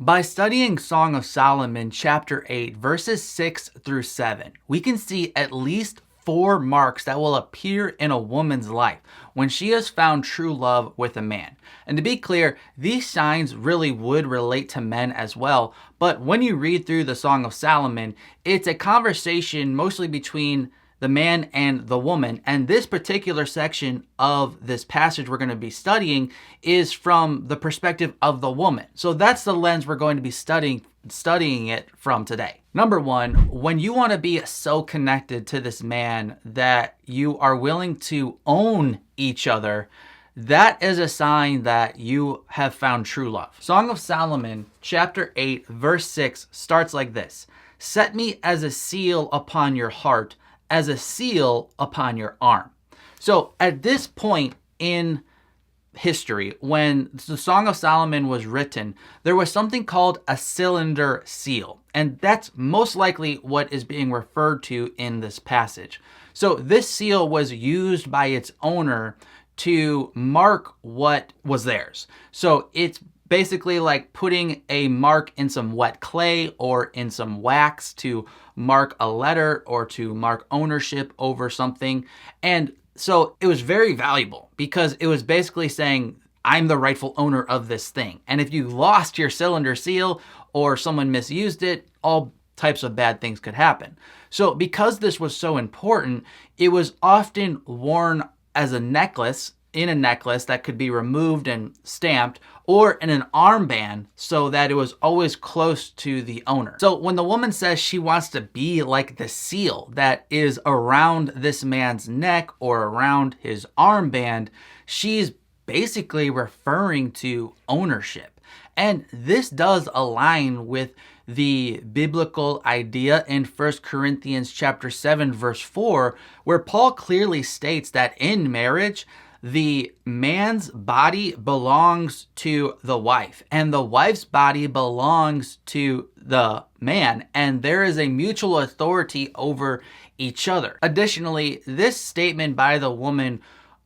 By studying Song of Solomon chapter 8 verses 6 through 7, we can see at least 4 marks that will appear in a woman's life when she has found true love with a man. And to be clear, these signs really would relate to men as well, but when you read through the Song of Solomon, it's a conversation mostly between the man and the woman. And this particular section of this passage we're going to be studying is from the perspective of the woman. So that's the lens we're going to be studying it from today. Number 1, when you want to be so connected to this man that you are willing to own each other, that is a sign that you have found true love. Song of Solomon, chapter 8, verse 6 starts like this: "Set me as a seal upon your heart, as a seal upon your arm." So at this point in history, when the Song of Solomon was written, there was something called a cylinder seal. And that's most likely what is being referred to in this passage. So this seal was used by its owner to mark what was theirs. So it's basically like putting a mark in some wet clay or in some wax to mark a letter or to mark ownership over something. And so it was very valuable because it was basically saying, I'm the rightful owner of this thing. And if you lost your cylinder seal or someone misused it, all types of bad things could happen. So because this was so important, it was often worn as a necklace, in a necklace that could be removed and stamped, or in an armband so that it was always close to the owner. So when the woman says she wants to be like the seal that is around this man's neck or around his armband, she's basically referring to ownership. And this does align with the biblical idea in 1 Corinthians chapter 7 verse 4, where Paul clearly states that in marriage, the man's body belongs to the wife and the wife's body belongs to the man, and there is a mutual authority over each other. Additionally, this statement by the woman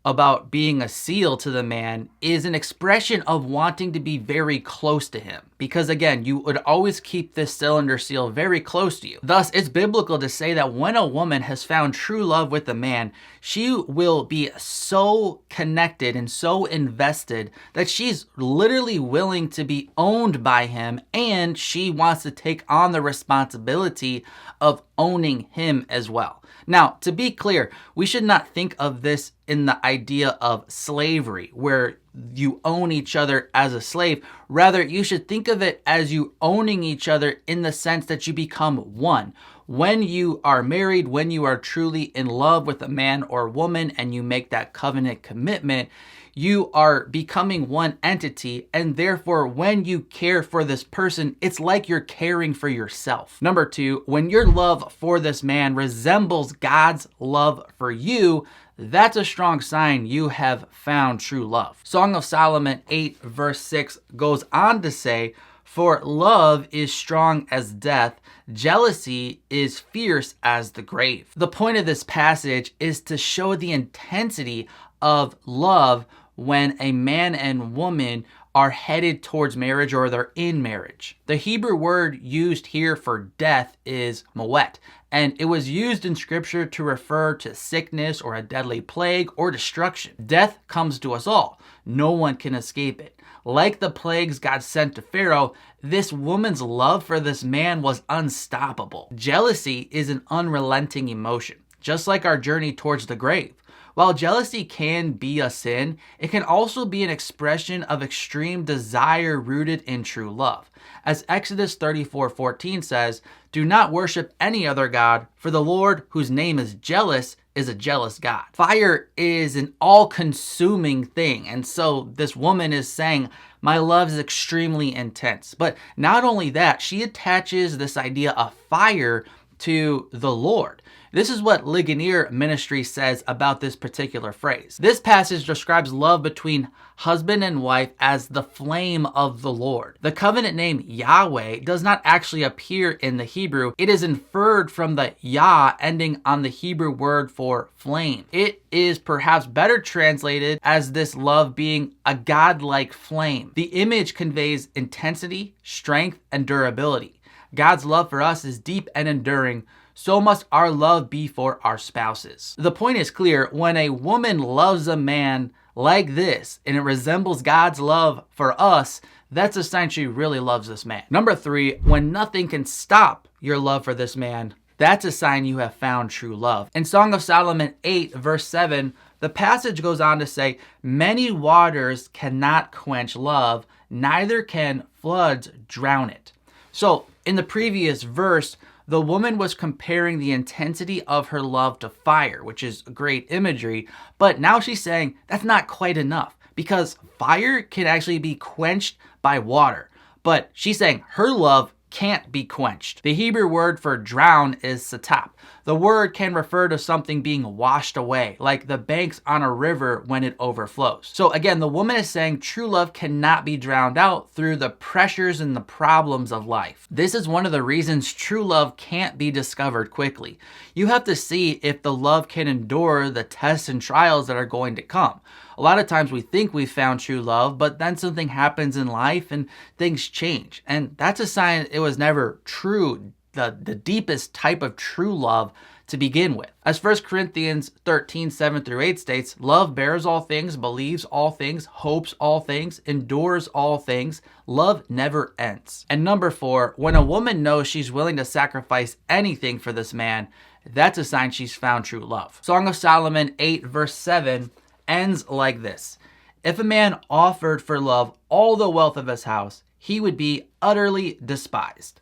about being a seal to the man is an expression of wanting to be very close to him. Because again, you would always keep this cylinder seal very close to you. Thus, it's biblical to say that when a woman has found true love with a man, she will be so connected and so invested that she's literally willing to be owned by him, and she wants to take on the responsibility of owning him as well. Now, to be clear, we should not think of this in the idea of slavery, where you own each other as a slave. Rather, you should think of it as you owning each other in the sense that you become one. When you are married, when you are truly in love with a man or woman and you make that covenant commitment, you are becoming one entity, and therefore when you care for this person, it's like you're caring for yourself. Number 2, when your love for this man resembles God's love for you, that's a strong sign you have found true love. Song of Solomon 8 verse 6 goes on to say, "For love is strong as death, jealousy is fierce as the grave." The point of this passage is to show the intensity of love when a man and woman are headed towards marriage or they're in marriage. The Hebrew word used here for death is mawet, and it was used in scripture to refer to sickness or a deadly plague or destruction. Death comes to us all. No one can escape it. Like the plagues God sent to Pharaoh, this woman's love for this man was unstoppable. Jealousy is an unrelenting emotion, just like our journey towards the grave. While jealousy can be a sin, it can also be an expression of extreme desire rooted in true love. As Exodus 34:14 says, "Do not worship any other god, for the Lord, whose name is jealous, is a jealous God." Fire is an all-consuming thing, and so this woman is saying, my love is extremely intense. But not only that, she attaches this idea of fire to the Lord. This is what Ligonier Ministry says about this particular phrase. This passage describes love between husband and wife as the flame of the Lord. The covenant name Yahweh does not actually appear in the Hebrew. It is inferred from the Yah ending on the Hebrew word for flame. It is perhaps better translated as this love being a godlike flame. The image conveys intensity, strength, and durability. God's love for us is deep and enduring. So must our love be for our spouses. The point is clear. When a woman loves a man like this, and it resembles God's love for us, that's a sign she really loves this man. Number 3, when nothing can stop your love for this man, that's a sign you have found true love. In Song of Solomon 8, verse 7, the passage goes on to say, "Many waters cannot quench love, neither can floods drown it." So in the previous verse, the woman was comparing the intensity of her love to fire, which is great imagery, but now she's saying that's not quite enough because fire can actually be quenched by water. But she's saying her love can't be quenched. The Hebrew word for drown is satap. The word can refer to something being washed away, like the banks on a river when it overflows. So again, the woman is saying true love cannot be drowned out through the pressures and the problems of life. This is one of the reasons true love can't be discovered quickly. You have to see if the love can endure the tests and trials that are going to come. A lot of times we think we've found true love, but then something happens in life and things change. And that's a sign it was never true, the deepest type of true love to begin with. As 1 Corinthians 13, 7 through 8 states, love bears all things, believes all things, hopes all things, endures all things. Love never ends. And number 4, when a woman knows she's willing to sacrifice anything for this man, that's a sign she's found true love. Song of Solomon 8, verse 7 ends like this: "If a man offered for love all the wealth of his house, he would be utterly despised."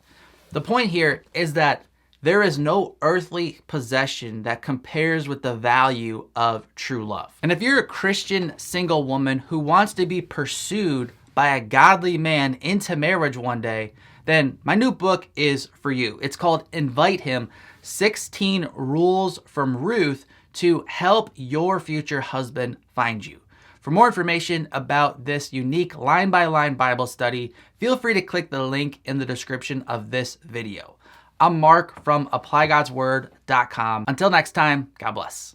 The point here is that there is no earthly possession that compares with the value of true love. And if you're a Christian single woman who wants to be pursued by a godly man into marriage one day, then my new book is for you. It's called Invite Him: 16 Rules from Ruth to help your future husband find you. For more information about this unique line-by-line Bible study, feel free to click the link in the description of this video. I'm Mark from ApplyGodsWord.com. Until next time, God bless.